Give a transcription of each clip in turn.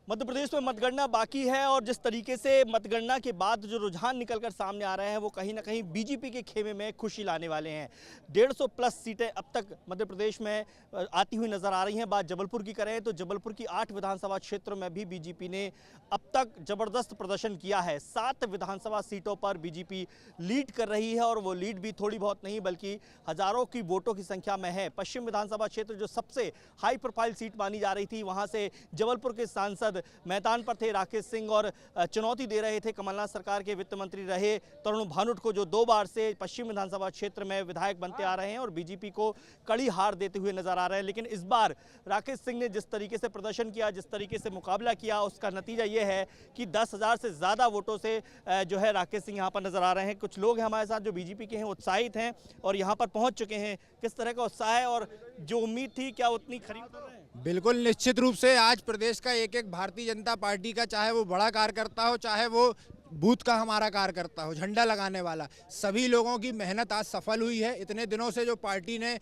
मध्य प्रदेश में मतगणना बाकी है और जिस तरीके से मतगणना के बाद जो रुझान निकलकर सामने आ रहे हैं वो कहीं ना कहीं बीजेपी के खेमे में खुशी लाने वाले हैं। 150 प्लस सीटें अब तक मध्य प्रदेश में आती हुई नजर आ रही हैं। बात जबलपुर की करें तो जबलपुर की 8 विधानसभा क्षेत्रों में भी बीजेपी ने अब तक जबरदस्त प्रदर्शन किया है। 7 विधानसभा सीटों पर बीजेपी लीड कर रही है और वो लीड भी थोड़ी बहुत नहीं बल्कि हजारों की वोटों की संख्या में है। पश्चिम विधानसभा क्षेत्र जो सबसे हाई प्रोफाइल सीट मानी जा रही थी, वहां से जबलपुर के सांसद मैदान पर थे राकेश सिंह और चुनौती दे रहे थे कमलनाथ सरकार के वित्त मंत्री रहे तरुण भानुट को, जो 2 बार से पश्चिम विधानसभा क्षेत्र में विधायक बनते आ रहे हैं और बीजेपी को कड़ी हार देते हुए नजर आ रहे हैं। लेकिन इस बार राकेश सिंह ने जिस तरीके से प्रदर्शन किया, जिस तरीके से मुकाबला किया, उसका नतीजा यह है कि 10,000 से ज्यादा वोटों से जो है राकेश सिंह यहाँ पर नजर आ रहे हैं। कुछ लोग हैं हमारे साथ जो बीजेपी के हैं, उत्साहित हैं और यहाँ पर पहुंच चुके हैं। किस तरह का उत्साह है और जो उम्मीद थी क्या उतनी खरी उतर रहे हैं? बिल्कुल निश्चित रूप से आज प्रदेश का एक एक भारतीय जनता पार्टी का, चाहे वो बड़ा कार्यकर्ता हो, चाहे वो बूथ का हमारा कार्यकर्ता हो, झंडा लगाने वाला, सभी लोगों की मेहनत आज सफल हुई है। इतने दिनों से जो पार्टी ने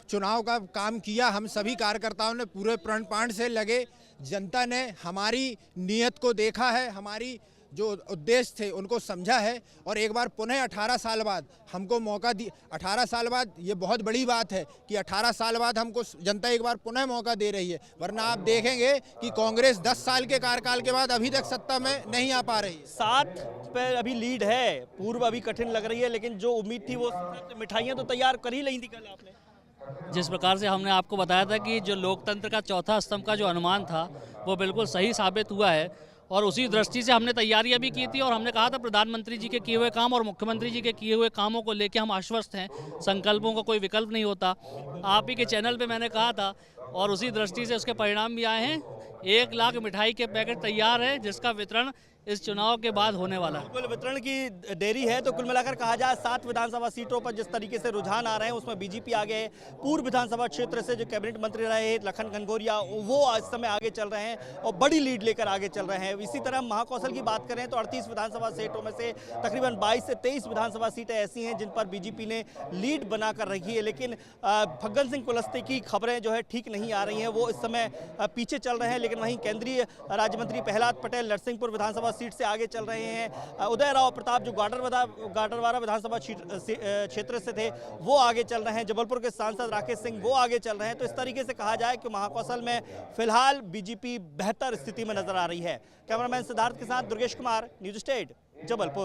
चुनाव का काम किया, हम सभी कार्यकर्ताओं ने पूरे प्रण प्राण से लगे। जनता ने हमारी नीयत को देखा है, हमारी जो उद्देश्य थे उनको समझा है और एक बार पुनः 18 साल बाद हमको मौका दी। 18 साल बाद ये बहुत बड़ी बात है कि 18 साल बाद हमको जनता एक बार पुनः मौका दे रही है। वरना आप देखेंगे कि कांग्रेस 10 साल के कार्यकाल के बाद अभी तक सत्ता में नहीं आ पा रही। 7 पे अभी लीड है, पूर्व अभी कठिन लग रही है, लेकिन जो उम्मीद थी वो मिठाइयाँ तो तैयार कर ही ली थी कल आपने। जिस प्रकार से हमने आपको बताया था कि जो लोकतंत्र का चौथा स्तंभ का जो अनुमान था वो बिल्कुल सही साबित हुआ है और उसी दृष्टि से हमने तैयारियां भी की थी और हमने कहा था प्रधानमंत्री जी के किए हुए काम और मुख्यमंत्री जी के किए हुए कामों को लेकर हम आश्वस्त हैं। संकल्पों का कोई विकल्प नहीं होता। आप ही के चैनल पे मैंने कहा था और उसी दृष्टि से उसके परिणाम भी आए हैं। 1 लाख मिठाई के पैकेट तैयार है जिसका वितरण इस चुनाव के बाद होने वाला है। बिल्कुल वितरण की देरी है तो कुल मिलाकर कहा जाए 7 विधानसभा सीटों पर जिस तरीके से रुझान आ रहे हैं उसमें बीजेपी आगे है। पूर्व विधानसभा क्षेत्र से जो कैबिनेट मंत्री रहे लखन घनघोरिया, वो इस समय आगे चल रहे हैं और बड़ी लीड लेकर आगे चल रहे हैं। इसी तरह महाकौशल की बात करें तो 38 विधानसभा सीटों में से तकरीबन 22 से 23 विधानसभा सीटें ऐसी हैं जिन पर बीजेपी ने लीड बनाकर रखी है। लेकिन फग्गन सिंह कुलस्ते की खबरें जो है ठीक नहीं आ रही हैं, वो इस समय पीछे चल रहे हैं। लेकिन वहीं केंद्रीय राज्य मंत्री प्रहलाद पटेल नरसिंहपुर विधानसभा सीट से आगे चल रहे हैं। उदय राव प्रताप जो गाडरवारा विधानसभा क्षेत्र से थे वो आगे चल रहे हैं। जबलपुर के सांसद राकेश सिंह वो आगे चल रहे हैं। तो इस तरीके से कहा जाए कि महाकौशल में फिलहाल बीजेपी बेहतर स्थिति में नजर आ रही है। कैमरामैन सिद्धार्थ के साथ दुर्गेश कुमार, न्यूज स्टेट, जबलपुर।